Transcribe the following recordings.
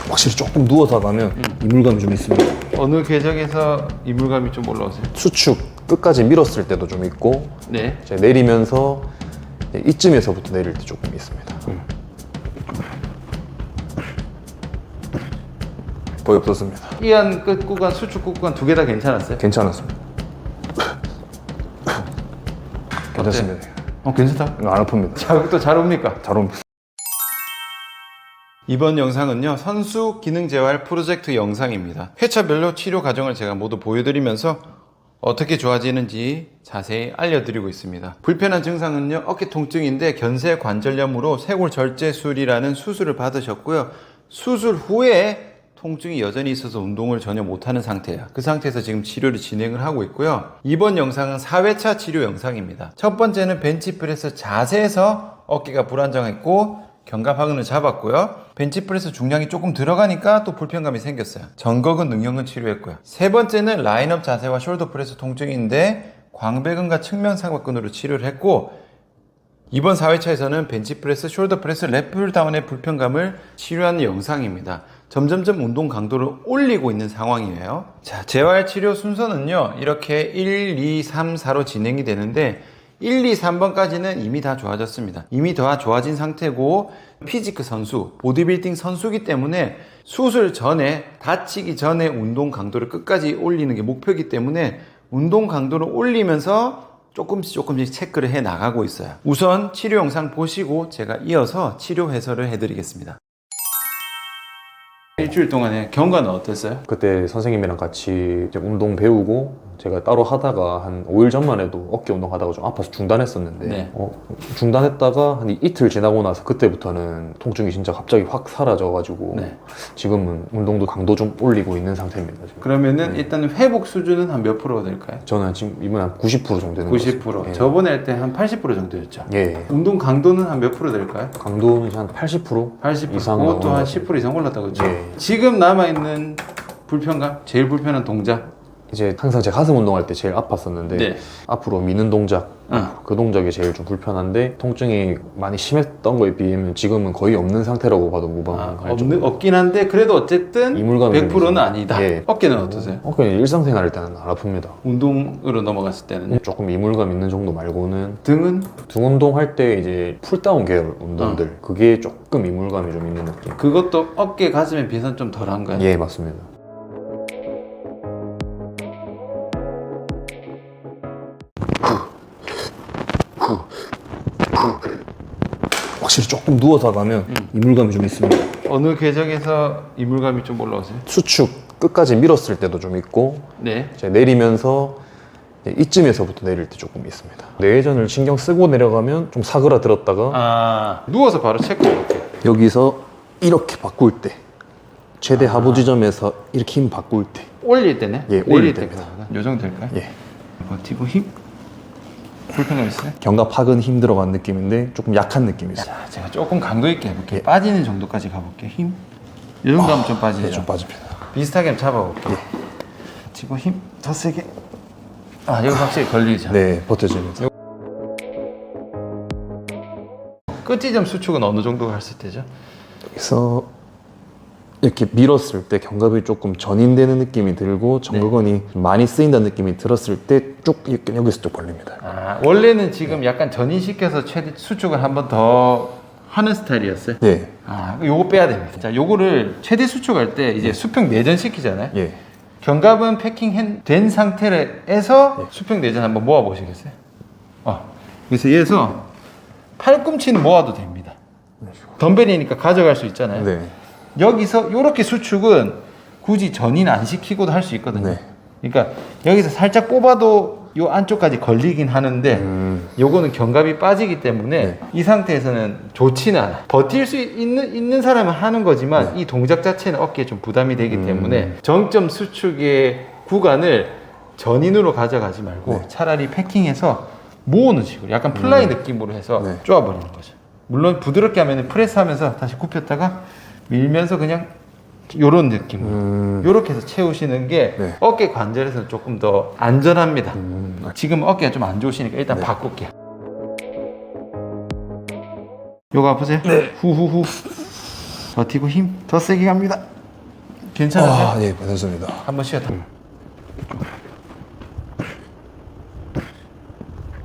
확실히 조금 누워서 하면 이물감이 좀 있습니다. 어느 궤적에서 이물감이 좀 올라오세요? 수축 끝까지 밀었을 때도 좀 있고, 네. 이제 내리면서 이쯤에서부터 내릴 때 조금 있습니다. 거의 없었습니다. 이안 끝 구간, 수축 끝 구간 두 개 다 괜찮았어요? 괜찮았습니다. 괜찮습니다. 괜찮다. 안 아픕니다. 자극도 잘 옵니까? 잘 옵니다. 이번 영상은요, 선수 기능 재활 프로젝트 영상입니다. 회차별로 치료 과정을 제가 모두 보여드리면서 어떻게 좋아지는지 자세히 알려드리고 있습니다. 불편한 증상은요, 어깨 통증인데 견쇄 관절염으로 쇄골절제술이라는 수술을 받으셨고요. 수술 후에 통증이 여전히 있어서 운동을 전혀 못하는 상태예요. 그 상태에서 지금 치료를 진행을 하고 있고요. 이번 영상은 4회차 치료 영상입니다. 첫 번째는 벤치프레스 자세에서 어깨가 불안정했고 견갑하근을 잡았고요. 벤치프레스 중량이 조금 들어가니까 또 불편감이 생겼어요. 전거근, 능형근 치료했고요. 세 번째는 라인업 자세와 숄더 프레스 통증인데 광배근과 측면 사각근으로 치료를 했고, 이번 4회차에서는 벤치프레스, 숄더 프레스, 랩 다운의 불편감을 치료하는 영상입니다. 점점점 운동 강도를 올리고 있는 상황이에요. 자, 재활 치료 순서는요, 이렇게 1, 2, 3, 4로 진행이 되는데 1, 2, 3번까지는 이미 다 좋아졌습니다. 이미 다 좋아진 상태고, 피지크 선수, 보디빌딩 선수이기 때문에 수술 전에, 다치기 전에 운동 강도를 끝까지 올리는 게 목표이기 때문에 운동 강도를 올리면서 조금씩 체크를 해 나가고 있어요. 우선 치료 영상 보시고 제가 이어서 치료 해설을 해드리겠습니다. 일주일 동안에 경과는 어땠어요? 그때 선생님이랑 같이 이제 운동 배우고 제가 따로 하다가 한 5일 전만 해도 어깨 운동 하다가 좀 아파서 중단했었는데, 네. 중단했다가 한 이틀 지나고 나서 그때부터는 통증이 진짜 갑자기 확 사라져가지고 네. 지금은 운동도 강도 좀 올리고 있는 상태입니다. 지금. 그러면은 일단 회복 수준은 한 몇 프로가 될까요? 저는 지금 이번에 한 90% 정도 되는 90%. 것 같습니다. 저번에 할 때 한 80% 정도였죠. 예. 운동 강도는 한 몇 프로 될까요? 강도는 한 80%? 80% 이상 그것도 한 나오는 10% 이상 올랐다고 그랬죠. 예. 지금 남아있는 불편감? 제일 불편한 동작? 이제 항상 제 가슴 운동할 때 제일 아팠었는데, 네. 앞으로 미는 동작, 그 동작이 제일 좀 불편한데, 통증이 많이 심했던 거에 비하면 지금은 거의 없는 상태라고 봐도 무방할 정도로. 없긴 한데 그래도 어쨌든 이물감이 100%는 아니다. 예. 어깨는 어떠세요? 어깨는 일상생활 할 때는 안 아픕니다. 운동으로 넘어갔을 때는 조금 이물감 있는 정도 말고는 등은? 등 운동할 때 이제 풀다운 계열 운동들, 그게 조금 이물감이 좀 있는 느낌. 그것도 어깨 가슴에 비해서는 좀 덜한가요? 예, 맞습니다. 확실히 조금 누워서 가면 이물감이 좀 있습니다. 어느 궤적에서 이물감이 좀 올라오세요? 수축 끝까지 밀었을 때도 좀 있고, 네. 이제 내리면서 이쯤에서부터 내릴 때 조금 있습니다. 뇌회전을 신경 쓰고 내려가면 좀 사그라들었다가 누워서 바로 체크해 볼게요. 여기서 이렇게 바꿀 때, 최대 하부 지점에서 이렇게 힘 바꿀 때, 올릴 때네? 예, 내릴 올릴 때입니다. 때입니다. 요 정도 될까요? 예, 버티고 힘? 불편감 있어요? 견갑하근 힘 들어간 느낌인데 조금 약한 느낌이 있어요. 자, 제가 조금 강도 있게 해볼게요. 예. 빠지는 정도까지 가볼게요. 힘? 이 정도 하면 좀 빠지죠? 네, 좀 빠집니다. 비슷하게 한번 잡아볼게요. 버티고 힘 더 세게. 여기 확실히 걸리죠? 네, 버텨집니다. 끝지점 수축은 어느 정도 했을 때죠? 그래서 이렇게 밀었을 때 견갑이 조금 전인되는 느낌이 들고 정거근이 좀 많이 쓰인다는 느낌이 들었을 때 쭉 여기서 쭉 벌립니다. 원래는 지금 약간 전인시켜서 최대 수축을 한 번 더 하는 스타일이었어요? 네, 요거 빼야 됩니다. 자, 요거를 최대 수축할 때 이제 수평 내전시키잖아요? 예, 견갑은 패킹된 상태에서 수평 내전 한번 모아 보시겠어요? 그래서 얘에서 팔꿈치는 모아도 됩니다. 덤벨이니까 가져갈 수 있잖아요. 네, 여기서 이렇게 수축은 굳이 전인 안 시키고도 할 수 있거든요. 네. 그러니까 여기서 살짝 뽑아도 요 안쪽까지 걸리긴 하는데 요거는 견갑이 빠지기 때문에 네. 이 상태에서는 좋지는 않아. 버틸 수 있는 사람은 하는 거지만 이 동작 자체는 어깨에 좀 부담이 되기 때문에 정점 수축의 구간을 전인으로 가져가지 말고 네. 차라리 패킹해서 모으는 식으로 약간 플라이 느낌으로 해서 네. 쪼아버리는 거죠. 물론 부드럽게 하면 프레스하면서 다시 굽혔다가 밀면서 그냥 요런 느낌으로 요렇게 해서 채우시는 게 네. 어깨 관절에서는 조금 더 안전합니다. 지금 어깨가 좀 안 좋으시니까 일단 바꿀게요. 요거 아프세요? 네. 후후후. 버티고 힘 더 세게 갑니다. 괜찮으세요? 아, 예, 괜찮습니다. 한번 쉬었다.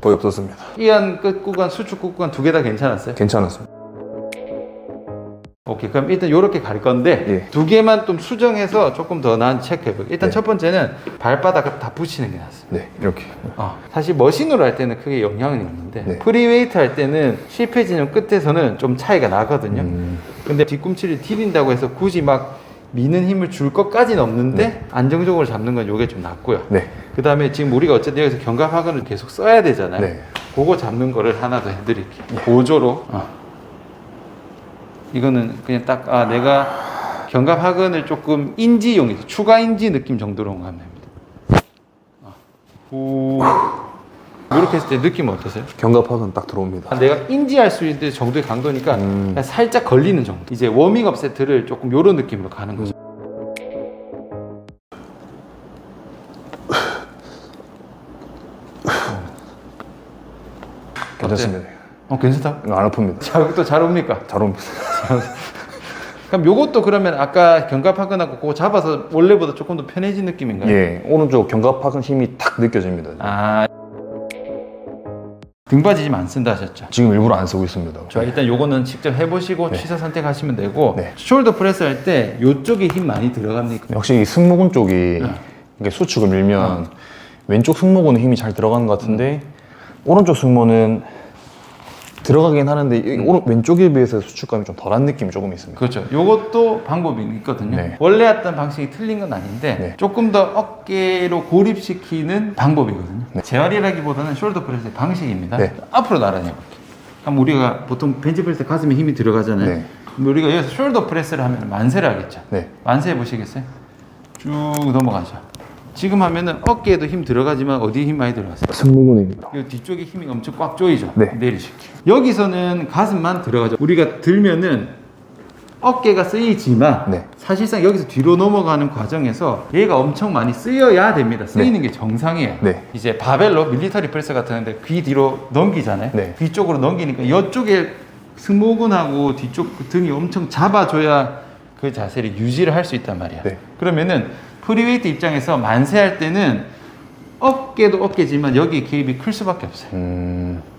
거의 없었습니다. 이안 끝 구간, 수축 구간 두 개 다 괜찮았어요? 괜찮았습니다. 오케이, 그럼 일단 요렇게 갈 건데 예. 두 개만 좀 수정해서 조금 더 나은 체크해볼게요. 일단 네. 첫 번째는 발바닥을 다 붙이는 게 낫어요. 네, 이렇게. 사실 머신으로 할 때는 크게 영향은 없는데 네. 프리웨이트 할 때는 실패 진영 끝에서는 좀 차이가 나거든요. 근데 뒤꿈치를 디딘다고 해서 굳이 막 미는 힘을 줄 것까지는 없는데 안정적으로 잡는 건 요게 좀 낫고요. 네. 그 다음에 지금 우리가 어쨌든 여기서 견갑하근을 계속 써야 되잖아요. 네. 그거 잡는 거를 하나 더 해드릴게요. 보조로. 이거는 그냥 딱 내가 견갑하근을 조금 인지용이죠. 추가 인지 느낌 정도로 하면 됩니다. 이렇게 했을 때 느낌 어떠세요? 견갑하근 딱 들어옵니다. 내가 인지할 수 있는 정도의 강도니까 그냥 살짝 걸리는 정도. 이제 워밍업 세트를 조금 요런 느낌으로 가는 거죠. 괜찮습니다. 괜찮다. 안 아픕니다. 자극도 잘 옵니까? 잘 옵니다. 그럼 요것도 그러면 아까 견갑하근하고 그거 잡아서 원래보다 조금 더 편해진 느낌인가요? 예, 오른쪽 견갑하근 힘이 탁 느껴집니다. 등받이 지금 안 쓴다 하셨죠? 지금 일부러 안 쓰고 있습니다. 자, 일단 요거는 직접 해보시고 네. 취사 선택하시면 되고 네. 숄더 프레스 할 때 요쪽에 힘 많이 들어갑니까? 확실히 이 승모근 쪽이 이게 수축을 밀면 왼쪽 승모근에 힘이 잘 들어가는 것 같은데 오른쪽 승모는 들어가긴 하는데 왼쪽에 비해서 수축감이 좀 덜한 느낌이 조금 있습니다. 그렇죠. 요것도 방법이 있거든요. 네. 원래 했던 방식이 틀린 건 아닌데 네. 조금 더 어깨로 고립시키는 방법이거든요. 네. 재활이라기보다는 숄더 프레스의 방식입니다. 네. 앞으로 나란히 해볼게요. 그럼 우리가 보통 벤치 프레스 가슴에 힘이 들어가잖아요. 네. 그럼 우리가 여기서 숄더 프레스를 하면 만세를 하겠죠. 네. 만세 해보시겠어요? 쭉 넘어가죠. 지금 하면은 어깨에도 힘 들어가지만 어디에 힘 많이 들어가세요? 승모근입니다. 이 뒤쪽에 힘이 엄청 꽉 조이죠? 네. 내리실게요. 여기서는 가슴만 들어가죠. 우리가 들면은 어깨가 쓰이지만 네. 사실상 여기서 뒤로 넘어가는 과정에서 얘가 엄청 많이 쓰여야 됩니다. 쓰이는 게 정상이에요. 네. 이제 바벨로 밀리터리 프레스 같은데 귀 뒤로 넘기잖아요. 네. 귀 쪽으로 넘기니까 이쪽에 승모근하고 뒤쪽 등이 엄청 잡아줘야 그 자세를 유지를 할 수 있단 말이야. 네. 그러면은 프리웨이트 입장에서 만세할 때는 어깨도 어깨지만 여기 개입이 클 수밖에 없어요.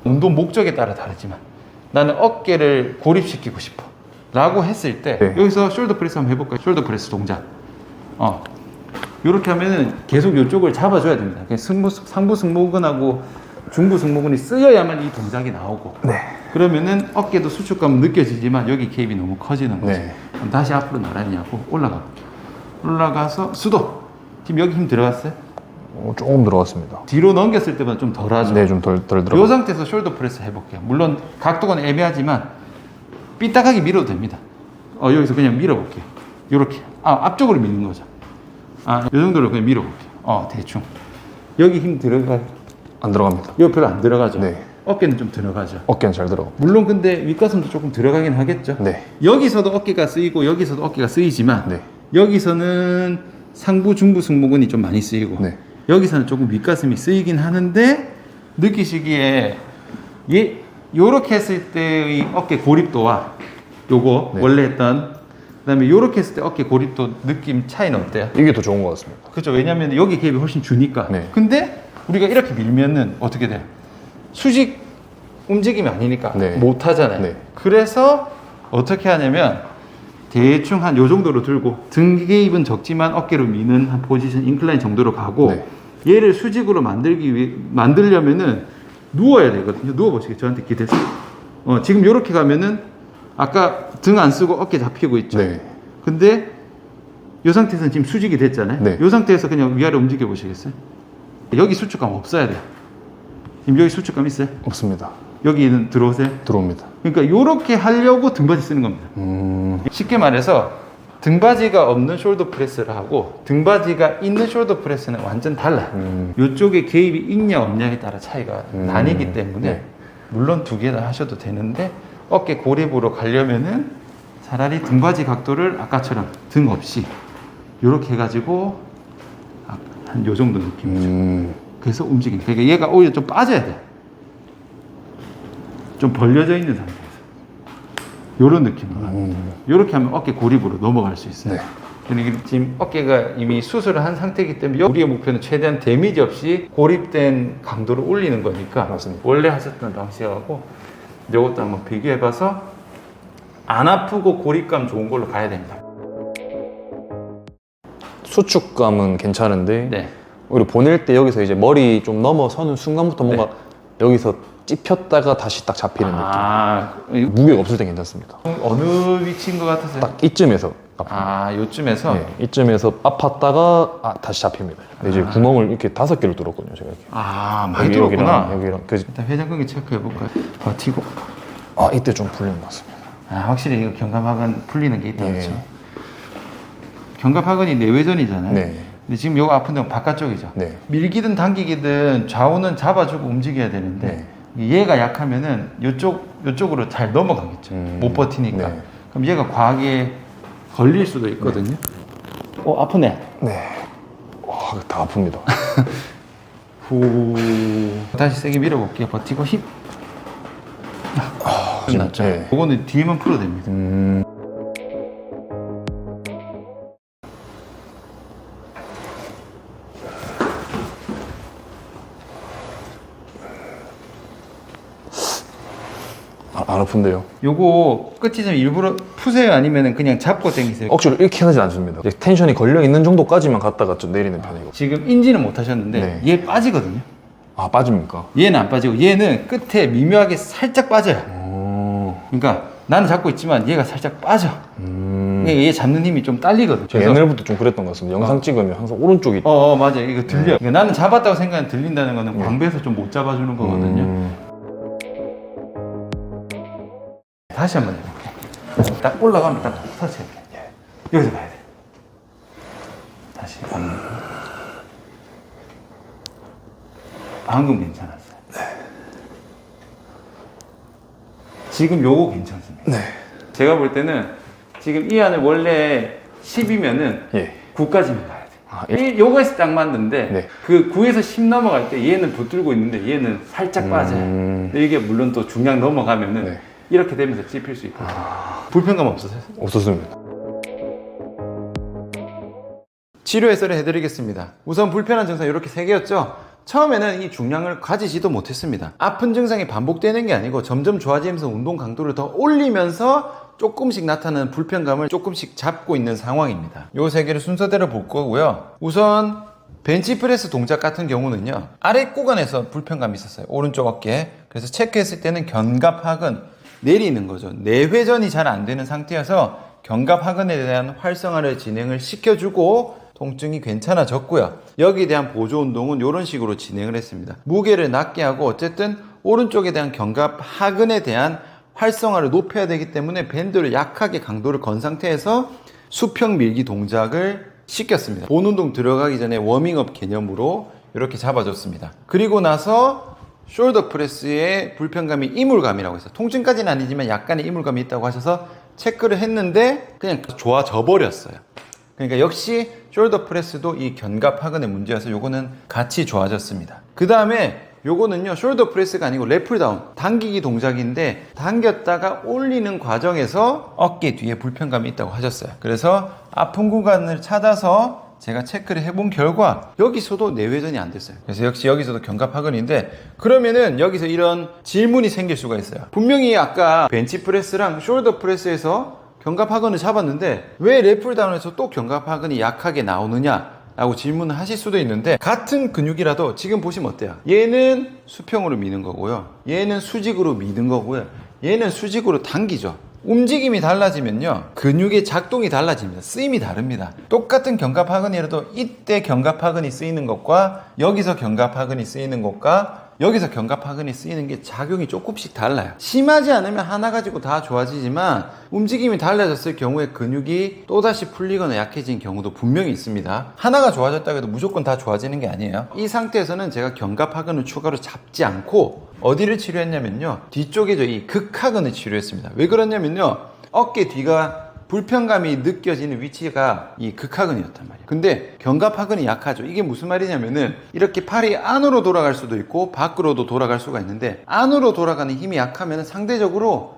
운동 목적에 따라 다르지만 나는 어깨를 고립시키고 싶어 라고 했을 때 네. 여기서 숄더 프레스 한번 해볼까요? 숄더 프레스 동작. 이렇게 하면은 계속 이쪽을 잡아줘야 됩니다. 상부 승모근하고 중부 승모근이 쓰여야만 이 동작이 나오고 네. 그러면은 어깨도 수축감 느껴지지만 여기 개입이 너무 커지는 거죠. 네. 그럼 다시 앞으로 나란히 하고 올라가 볼게요. 올라가서 수도. 지금 여기 힘 들어갔어요? 조금 들어갔습니다. 뒤로 넘겼을 때보다 좀 덜하죠. 네, 좀 덜 이 들어가. 상태에서 숄더 프레스 해볼게요. 물론 각도가 애매하지만 삐딱하게 밀어도 됩니다. 여기서 그냥 밀어볼게요. 이렇게 앞쪽으로 미는 거죠. 이 정도로 그냥 밀어볼게요. 대충 여기 힘 들어가. 안 들어갑니다. 여기 별로 안 들어가죠. 네. 어깨는 좀 들어가죠. 어깨는 잘 들어가. 물론 근데 윗가슴도 조금 들어가긴 하겠죠. 네. 여기서도 어깨가 쓰이고 여기서도 어깨가 쓰이지만 네. 여기서는 상부 중부 승모근이 좀 많이 쓰이고 네. 여기서는 조금 윗가슴이 쓰이긴 하는데 느끼시기에 요렇게 했을 때의 어깨 고립도와 요거 네. 원래 했던 그다음에 요렇게 했을 때 어깨 고립도 느낌 차이는 어때요? 이게 더 좋은 것 같습니다. 그렇죠. 왜냐면 여기 개입이 훨씬 주니까. 네. 근데 우리가 이렇게 밀면은 어떻게 돼요? 수직 움직임이 아니니까 네. 못 하잖아요. 네. 그래서 어떻게 하냐면 대충 한 요 정도로 들고 등 개입은 적지만 어깨로 미는 한 포지션 인클라인 정도로 가고 네. 얘를 수직으로 만들려면은 누워야 되거든요. 누워 보시겠죠. 저한테 기대서. 지금 요렇게 가면은 아까 등 안 쓰고 어깨 잡히고 있죠. 네. 근데 이 상태에서는 지금 수직이 됐잖아요. 네. 이 상태에서 그냥 위아래 움직여 보시겠어요? 여기 수축감 없어야 돼요. 지금 여기 수축감 있어요? 없습니다. 여기는 들어오세요? 들어옵니다. 그러니까 이렇게 하려고 등받이 쓰는 겁니다. 쉽게 말해서 등받이가 없는 숄더 프레스를 하고 등받이가 있는 숄더 프레스는 완전 달라요. 이쪽에 개입이 있냐 없냐에 따라 차이가 나뉘기 때문에 네. 물론 두 개 다 하셔도 되는데 어깨 고립으로 가려면은 차라리 등받이 각도를 아까처럼 등 없이 이렇게 해가지고 한 요 정도 느낌이죠. 그래서 움직임. 그러니까 얘가 오히려 좀 빠져야 돼. 좀 벌려져 있는 상태에서. 이런 느낌으로 이렇게 하면 어깨 고립으로 넘어갈 수 있어요. 네. 그리고 지금 어깨가 이미 수술을 한 상태이기 때문에 우리의 목표는 최대한 데미지 없이 고립된 강도를 올리는 거니까 맞습니다. 원래 하셨던 방식하고 이것도 한번 비교해봐서 안 아프고 고립감 좋은 걸로 가야 됩니다. 수축감은 괜찮은데 네. 우리 보낼 때 여기서 이제 머리 좀 넘어서는 순간부터 뭔가 여기서 찝혔다가 다시 딱 잡히는 이- 느낌. 무게가 없을 땐 괜찮습니다. 어느 위치인 것 같으세요? 딱 이쯤에서 요쯤에서 네, 이쯤에서 아팠다가 다시 잡힙니다. 근데 이제 구멍을 이렇게 5개를 뚫었거든요, 제가 이렇게. 많이 여기랑 들었구나. 여기랑 일단 회전근개 체크해볼까요? 버티고. 이때 좀 풀린 것 같습니다. 확실히 이거 견갑하근 풀리는 게 있다, 네. 그렇죠? 견갑하근이 내외전이잖아요. 네. 근데 지금 요거 아픈 데는 바깥쪽이죠. 네. 밀기든 당기기든 좌우는 잡아주고 움직여야 되는데 얘가 약하면은 요쪽으로 잘 넘어가겠죠. 못 버티니까. 네. 그럼 얘가 과하게 걸릴 수도 있거든요. 아프네. 네. 다 아픕니다. 후. 다시 세게 밀어볼게요. 버티고 힘. 끝났죠. 네. 그거는 뒤에만 풀어도 됩니다. 안 아픈데요. 요거 끝이 좀 일부러 푸세요? 아니면 그냥 잡고 당기세요? 억지로 이렇게 하지 않습니다. 이제 텐션이 걸려 있는 정도까지만 갔다가 좀 내리는 편이고. 지금 인지는 못 하셨는데 네. 얘 빠지거든요. 빠집니까? 얘는 안 빠지고 얘는 끝에 미묘하게 살짝 빠져요. 그러니까 나는 잡고 있지만 얘가 살짝 빠져. 그러니까 얘 잡는 힘이 좀 딸리거든. 제가 옛날부터 좀 그랬던 것 같습니다. 영상 찍으면 항상 오른쪽이 맞아. 이거 들려. 그러니까 나는 잡았다고 생각하면 들린다는 거는 광배에서 좀 못 잡아주는 거거든요. 다시 한번 해볼게. 딱 올라가면 딱 터치해. 여기서 가야 돼. 다시. 방금 괜찮았어요. 지금 요거 괜찮습니다. 네. 제가 볼 때는 지금 이 안에 원래 10이면은 예. 9까지는 가야 돼. 요거에서 딱 맞는데 네. 그 9에서 10 넘어갈 때 얘는 붙들고 있는데 얘는 살짝 빠져요. 근데 이게 물론 또 중량 넘어가면은 네. 이렇게 되면서 찝힐 수 있거든요. 불편감 없으세요? 없었습니다. 치료 해설을 해드리겠습니다. 우선 불편한 증상 이렇게 3개였죠? 처음에는 이 중량을 가지지도 못했습니다. 아픈 증상이 반복되는 게 아니고 점점 좋아지면서 운동 강도를 더 올리면서 조금씩 나타나는 불편감을 조금씩 잡고 있는 상황입니다. 요 3개를 순서대로 볼 거고요. 우선 벤치프레스 동작 같은 경우는요, 아래 구간에서 불편감이 있었어요. 오른쪽 어깨. 그래서 체크했을 때는 견갑하근 내리는 거죠. 내회전이 잘 안 되는 상태여서 견갑하근에 대한 활성화를 진행을 시켜주고 통증이 괜찮아졌고요. 여기에 대한 보조 운동은 이런 식으로 진행을 했습니다. 무게를 낮게 하고 어쨌든 오른쪽에 대한 견갑하근에 대한 활성화를 높여야 되기 때문에 밴드를 약하게 강도를 건 상태에서 수평 밀기 동작을 시켰습니다. 본 운동 들어가기 전에 워밍업 개념으로 이렇게 잡아줬습니다. 그리고 나서 숄더 프레스의 불편감이 이물감이라고 해서 통증까지는 아니지만 약간의 이물감이 있다고 하셔서 체크를 했는데 그냥 좋아져 버렸어요. 그러니까 역시 숄더 프레스도 이 견갑하근의 문제여서 요거는 같이 좋아졌습니다. 그 다음에 요거는요, 숄더 프레스가 아니고 랩풀다운, 당기기 동작인데 당겼다가 올리는 과정에서 어깨 뒤에 불편감이 있다고 하셨어요. 그래서 아픈 구간을 찾아서 제가 체크를 해본 결과 여기서도 내회전이 안 됐어요. 그래서 역시 여기서도 견갑하근인데, 그러면은 여기서 이런 질문이 생길 수가 있어요. 분명히 아까 벤치프레스랑 숄더 프레스에서 견갑하근을 잡았는데 왜 랩풀다운에서 또 견갑하근이 약하게 나오느냐 라고 질문을 하실 수도 있는데, 같은 근육이라도 지금 보시면 어때요? 얘는 수평으로 미는 거고요, 얘는 수직으로 미는 거고요, 얘는 수직으로 당기죠. 움직임이 달라지면요, 근육의 작동이 달라집니다. 쓰임이 다릅니다. 똑같은 견갑하근이라도 이때 견갑하근이 쓰이는 것과 여기서 견갑하근이 쓰이는 것과 여기서 견갑하근이 쓰이는 게 작용이 조금씩 달라요. 심하지 않으면 하나 가지고 다 좋아지지만 움직임이 달라졌을 경우에 근육이 또다시 풀리거나 약해진 경우도 분명히 있습니다. 하나가 좋아졌다고 해도 무조건 다 좋아지는 게 아니에요. 이 상태에서는 제가 견갑하근을 추가로 잡지 않고 어디를 치료했냐면요, 뒤쪽에 이 극하근을 치료했습니다. 왜 그러냐면요, 어깨 뒤가 불편감이 느껴지는 위치가 이 극하근이었단 말이에요. 근데 견갑하근이 약하죠. 이게 무슨 말이냐면은 이렇게 팔이 안으로 돌아갈 수도 있고 밖으로도 돌아갈 수가 있는데, 안으로 돌아가는 힘이 약하면 상대적으로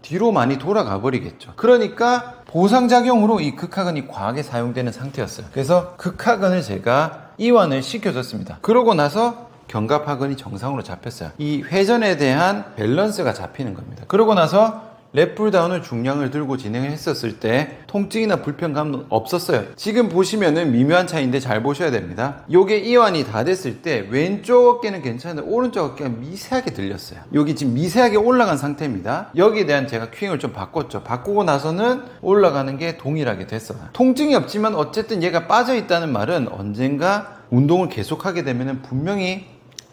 뒤로 많이 돌아가 버리겠죠. 그러니까 보상작용으로 이 극하근이 과하게 사용되는 상태였어요. 그래서 극하근을 제가 이완을 시켜줬습니다. 그러고 나서 견갑하근이 정상으로 잡혔어요. 이 회전에 대한 밸런스가 잡히는 겁니다. 그러고 나서 랩풀다운을 중량을 들고 진행을 했었을 때 통증이나 불편감은 없었어요. 지금 보시면은 미묘한 차이인데 잘 보셔야 됩니다. 요게 이완이 다 됐을 때 왼쪽 어깨는 괜찮은데 오른쪽 어깨가 미세하게 들렸어요. 여기 지금 미세하게 올라간 상태입니다. 여기에 대한 제가 큐잉을 좀 바꿨죠. 바꾸고 나서는 올라가는 게 동일하게 됐어요. 통증이 없지만 어쨌든 얘가 빠져 있다는 말은 언젠가 운동을 계속하게 되면 분명히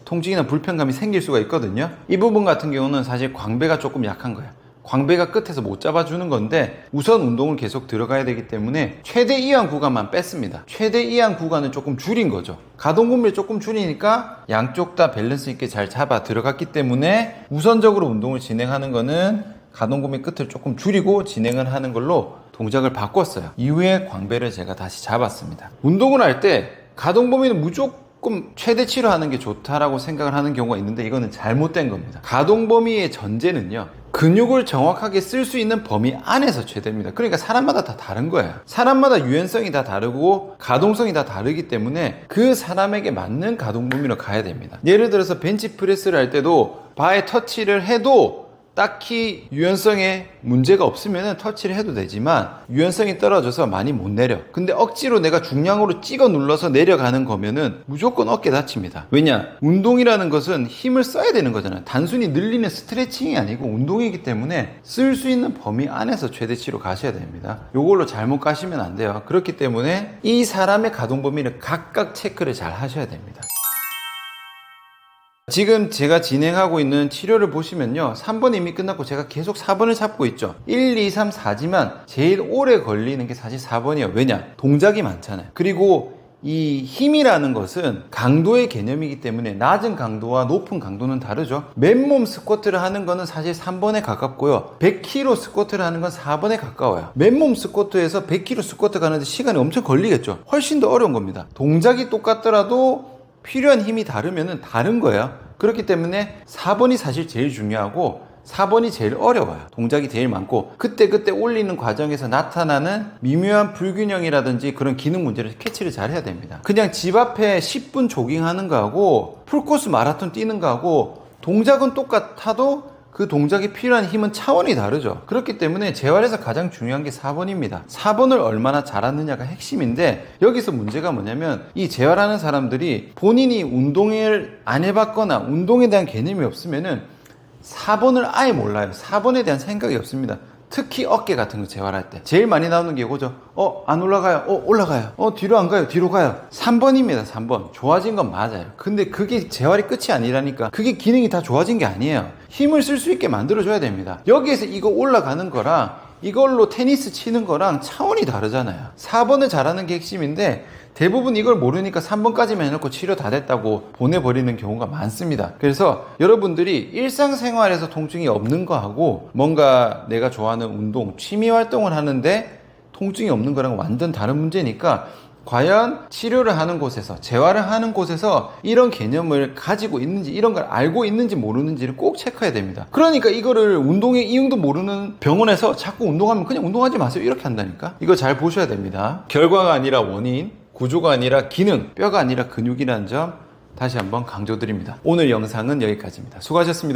통증이나 불편감이 생길 수가 있거든요. 이 부분 같은 경우는 사실 광배가 조금 약한 거예요. 광배가 끝에서 못 잡아주는 건데 우선 운동을 계속 들어가야 되기 때문에 최대 이완 구간만 뺐습니다. 최대 이완 구간을 조금 줄인 거죠. 가동 범위를 조금 줄이니까 양쪽 다 밸런스 있게 잘 잡아 들어갔기 때문에 우선적으로 운동을 진행하는 거는 가동 범위 끝을 조금 줄이고 진행을 하는 걸로 동작을 바꿨어요. 이후에 광배를 제가 다시 잡았습니다. 운동을 할 때 가동 범위는 무조건 최대치로 하는 게 좋다라고 생각을 하는 경우가 있는데 이거는 잘못된 겁니다. 가동 범위의 전제는요, 근육을 정확하게 쓸 수 있는 범위 안에서 최대입니다. 그러니까 사람마다 다 다른 거예요. 사람마다 유연성이 다 다르고 가동성이 다 다르기 때문에 그 사람에게 맞는 가동 범위로 가야 됩니다. 예를 들어서 벤치프레스를 할 때도 바에 터치를 해도 딱히 유연성에 문제가 없으면 터치를 해도 되지만 유연성이 떨어져서 많이 못 내려. 근데 억지로 내가 중량으로 찍어 눌러서 내려가는 거면은 무조건 어깨 다칩니다. 왜냐? 운동이라는 것은 힘을 써야 되는 거잖아요. 단순히 늘리는 스트레칭이 아니고 운동이기 때문에 쓸 수 있는 범위 안에서 최대치로 가셔야 됩니다. 요걸로 잘못 가시면 안 돼요. 그렇기 때문에 이 사람의 가동 범위를 각각 체크를 잘 하셔야 됩니다. 지금 제가 진행하고 있는 치료를 보시면요, 3번 이미 끝났고 제가 계속 4번을 잡고 있죠. 1, 2, 3, 4지만 제일 오래 걸리는 게 사실 4번이에요. 왜냐? 동작이 많잖아요. 그리고 이 힘이라는 것은 강도의 개념이기 때문에 낮은 강도와 높은 강도는 다르죠. 맨몸 스쿼트를 하는 거는 사실 3번에 가깝고요, 100kg 스쿼트를 하는 건 4번에 가까워요. 맨몸 스쿼트에서 100kg 스쿼트 가는데 시간이 엄청 걸리겠죠. 훨씬 더 어려운 겁니다. 동작이 똑같더라도 필요한 힘이 다르면 다른 거예요. 그렇기 때문에 4번이 사실 제일 중요하고 4번이 제일 어려워요. 동작이 제일 많고 그때 올리는 과정에서 나타나는 미묘한 불균형이라든지 그런 기능 문제를 캐치를 잘 해야 됩니다. 그냥 집 앞에 10분 조깅하는 거하고 풀코스 마라톤 뛰는 거하고 동작은 똑같아도 그 동작이 필요한 힘은 차원이 다르죠. 그렇기 때문에 재활에서 가장 중요한 게 4번입니다. 4번을 얼마나 잘하느냐가 핵심인데, 여기서 문제가 뭐냐면 이 재활하는 사람들이 본인이 운동을 안 해봤거나 운동에 대한 개념이 없으면은 4번을 아예 몰라요. 4번에 대한 생각이 없습니다. 특히 어깨 같은 거 재활할 때 제일 많이 나오는 게 이거죠. 안 올라가요. 올라가요. 뒤로 안 가요. 뒤로 가요. 3번입니다. 3번. 좋아진 건 맞아요. 근데 그게 재활이 끝이 아니라니까. 그게 기능이 다 좋아진 게 아니에요. 힘을 쓸 수 있게 만들어줘야 됩니다. 여기에서 이거 올라가는 거랑 이걸로 테니스 치는 거랑 차원이 다르잖아요. 4번을 잘하는 게 핵심인데 대부분 이걸 모르니까 3번까지만 해놓고 치료 다 됐다고 보내버리는 경우가 많습니다. 그래서 여러분들이 일상생활에서 통증이 없는 거하고 뭔가 내가 좋아하는 운동, 취미 활동을 하는데 통증이 없는 거랑 완전 다른 문제니까 과연 치료를 하는 곳에서, 재활을 하는 곳에서 이런 개념을 가지고 있는지, 이런 걸 알고 있는지 모르는지를 꼭 체크해야 됩니다. 그러니까 이거를 운동의 이유도 모르는 병원에서 자꾸 운동하면 그냥 운동하지 마세요 이렇게 한다니까. 이거 잘 보셔야 됩니다. 결과가 아니라 원인, 구조가 아니라 기능, 뼈가 아니라 근육이라는 점 다시 한번 강조드립니다. 오늘 영상은 여기까지입니다. 수고하셨습니다.